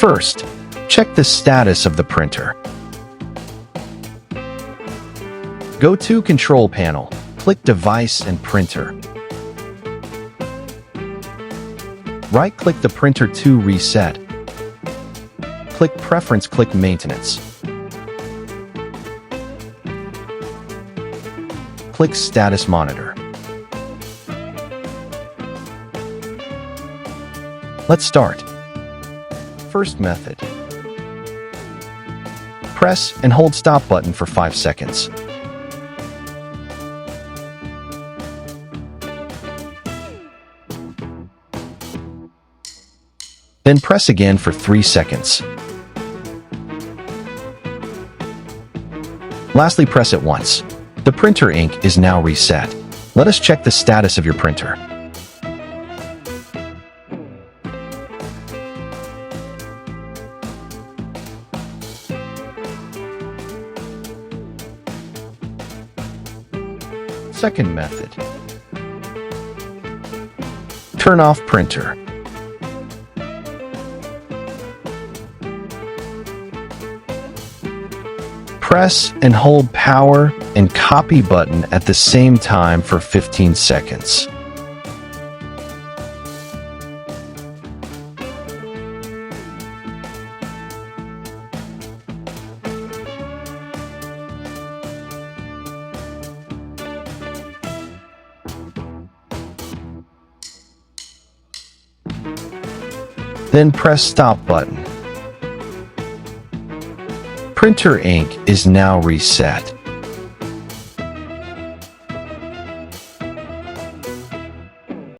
First, check the status of the printer. Go to Control Panel, click Device and Printer. Right-click the printer to reset. Click Preference, click Maintenance. Click Status Monitor. Let's start. First method. Press and hold Stop button for 5 seconds. Then press again for 3 seconds. Lastly, press it once. The printer ink is now reset. Let us check the status of your printer. Second method. Turn off printer. Press and hold Power and Copy button at the same time for 15 seconds. Then press Stop button. Printer ink is now reset.